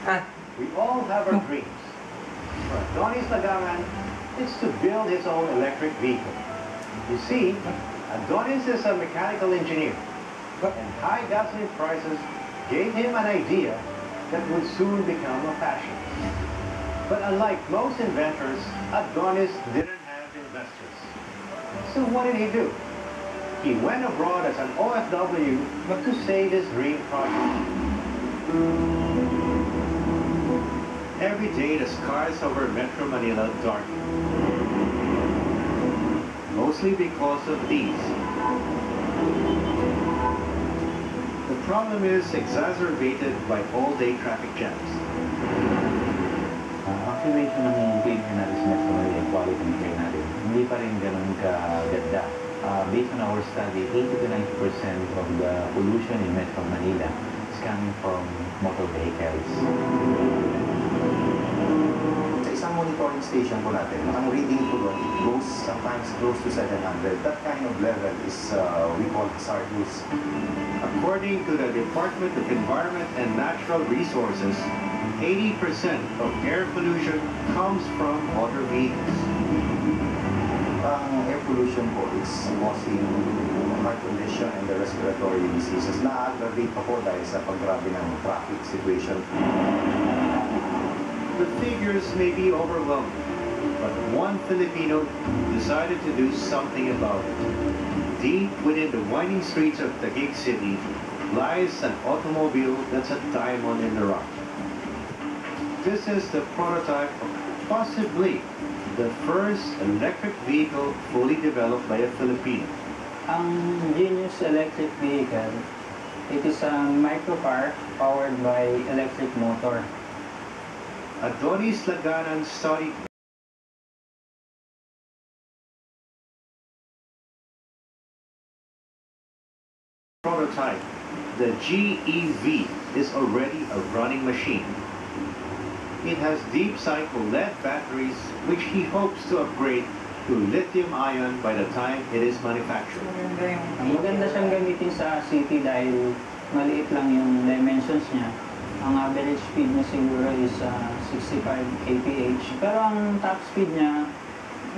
Ah, We all have our dreams. For Adonis Lagangan, it's to build his own electric vehicle. You see, Adonis is a mechanical engineer, and high gasoline prices gave him an idea that would soon become a fashion. But unlike most inventors, Adonis didn't have investors. So what did he do? He went abroad as an OFW, but to save his dream project. Every day the skies over Metro Manila darken. Mostly because of these. The problem is exacerbated by all-day traffic jams. Actually, ito ng cleaner natin sa Metro Manila, yung quality ng clean natin, hindi pa rin ganun kaganda. Based on our study, 80 to 90% of the pollution in Metro Manila is coming from motor vehicles. Sa isang monitoring station po natin, ang reading po doon, it goes sometimes close to 700. That kind of level is we call hazardous. According to the Department of Environment and Natural Resources, 80% of air pollution comes from motor vehicles. Ang air pollution po is causing heart condition and the respiratory diseases na aggravate pa po dahil sa paggrabe ng traffic situation. The figures may be overwhelming, but one Filipino decided to do something about it. Deep within the winding streets of Taguig City lies an automobile that's a diamond in the rough. This is the prototype of possibly the first electric vehicle fully developed by a Filipino. ang Genius electric vehicle, it is a microcar powered by electric motor. Adonis Laganan studied prototype. The GEV is already a running machine. It has deep cycle lead batteries, which he hopes to upgrade to lithium-ion by the time it is manufactured. Maganda siyang gamitin sa city dahil maliit lang yung dimensions niya. Ang average speed niya siguro is 65 kph. Pero ang top speed niya,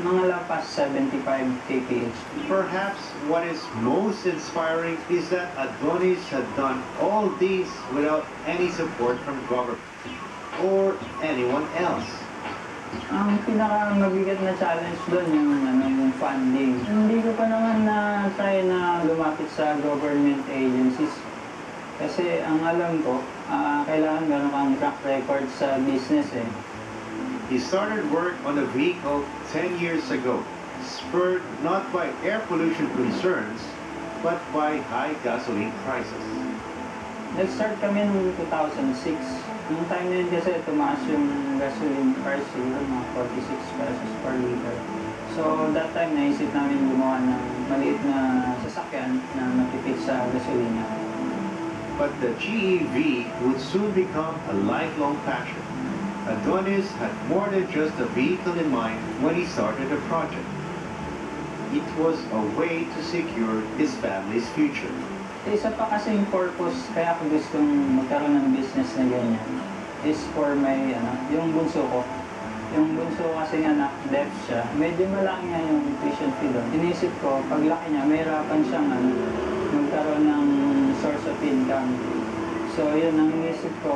mga lapas 75 kph. Perhaps what is most inspiring is that Adonis had done all these without any support from government or anyone else. Ang pinaka-mabigat na challenge doon yung funding. Hindi ko pa naman na-try na lumapit sa government agencies. Kasi ang alam ko, kailangan meron kang track record sa business eh. He started work on the vehicle 10 years ago, spurred not by air pollution concerns, but by high gasoline prices. Nag-start kami noong 2006. Noong time na yun kasi tumaas yung gasoline price siguro mga 46 pesos per liter. So that time naisip namin gumawa ng maliit na sasakyan na matipid sa gasolina. But the GEV would soon become a lifelong passion. Adonis had more than just a vehicle in mind when he started the project. It was a way to secure his family's future. Isa pa kasing purpose kaya ako gustong magkaroon ng business na ganyan is for my, yung bunso ko. Yung bunso ko kasi anak, deaf siya. Medyo malaki nga yung tuition fee doon. Inisip ko, paglaki niya, mahirapan siyang magkaroon ng source of income. So yun ang inisip ko,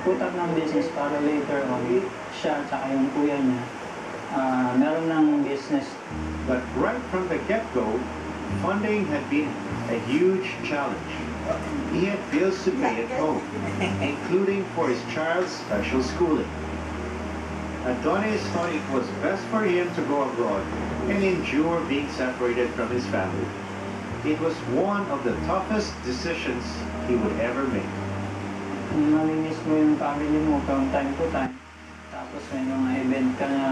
put up ng business para later on, siya at yung kuya niya, meron ng business. But right from the get-go, funding had been a huge challenge. He had bills to pay at home, including for his child's special schooling. Adonis thought it was best for him to go abroad and endure being separated from his family. It was one of the toughest decisions he would ever make. Mamimiss mo yung family mo from time to time. Tapos may mga event ka na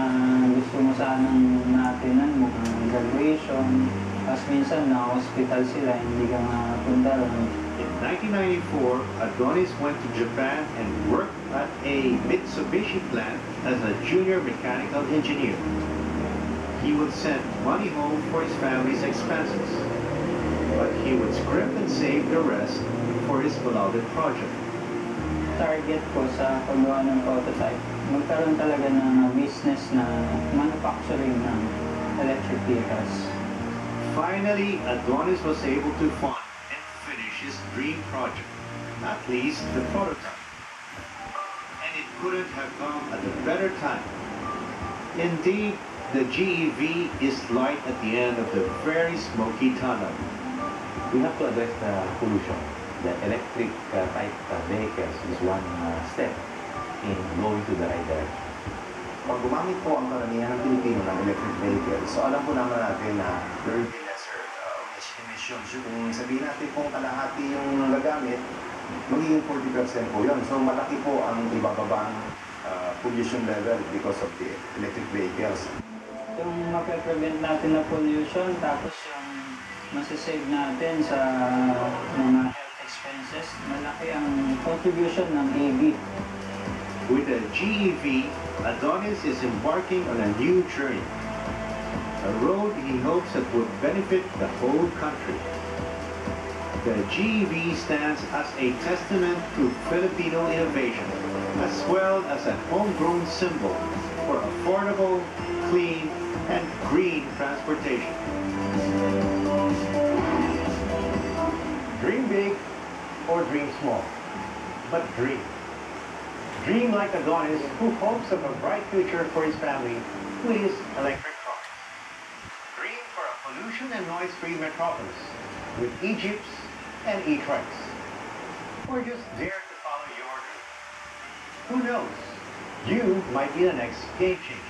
gusto mo sanang naatinan mo, graduation. Tapos minsan na-hospital sila, hindi ka mapunta ron. In 1994, Adonis went to Japan and worked at a Mitsubishi plant as a junior mechanical engineer. He would send money home for his family's expenses, but he would script and save the rest for his beloved project. target ko sa paggawa ng prototype, magkaroon talaga ng business na manufacturing ng electric vehicles. Finally, Adonis was able to fund and finish his dream project, not least the prototype. And it couldn't have come at a better time. Indeed, the GEV is light at the end of the very smoky tunnel. We have to address the pollution. The electric type vehicles is one step in going to the right direction. Pag gumamit po ang karamihan ng Pilipino ng electric vehicle, so alam po naman natin na there will be lesser emissions. Kung sabihin natin kung kalahati yung gagamit, magiging 40% po yun. So malaki po ang ibababang pollution level because of the electric vehicles. Yung mape-prevent natin na pollution, tapos yung masasave natin sa mga health expenses, malaki ang contribution ng EV. With the GEV, Adonis is embarking on a new journey, a road he hopes that would benefit the whole country. The GEV stands as a testament to Filipino innovation, as well as a homegrown symbol for affordable, clean, and green transportation. Dream big or dream small, but dream. Dream like Adonis, who hopes of a bright future for his family with his electric car. Dream for a pollution and noise-free metropolis with e-jeeps and e-trikes. Or just dare to follow your dream. Who knows? You might be the next game changer.